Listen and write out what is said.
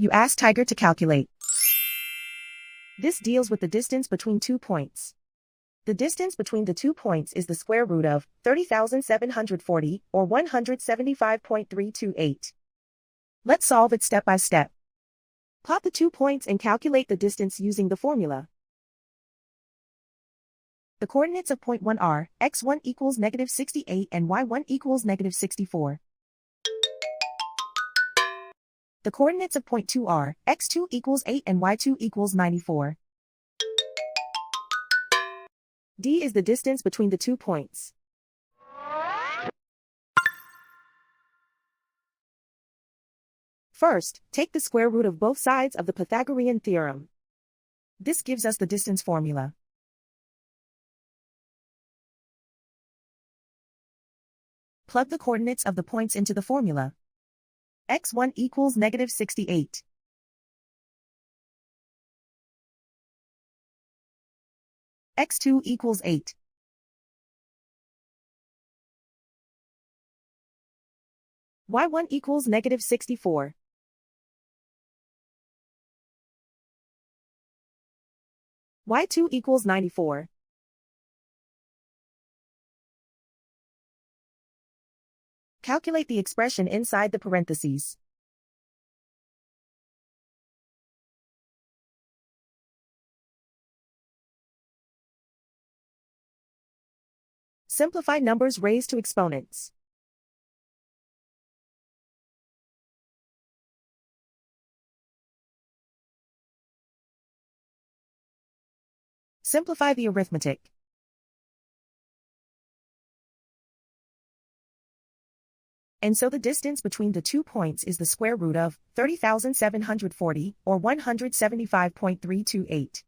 You ask Tiger to calculate. This deals with the distance between 2 points. The distance between the 2 points is the square root of 30,740, or 175.328. Let's solve it step by step. Plot the 2 points and calculate the distance using the formula. The coordinates of point 1 are x1 equals -68 and y1 equals -64. The coordinates of point 2 are x2 equals 8 and y2 equals 94. D is the distance between the 2 points. First, take the square root of both sides of the Pythagorean theorem. This gives us the distance formula. Plug the coordinates of the points into the formula. x1 equals -68. x2 equals 8. y1 equals -64. y2 equals 94. Calculate the expression inside the parentheses. Simplify numbers raised to exponents. Simplify the arithmetic. And so the distance between the 2 points is the square root of 30,740, or 175.328.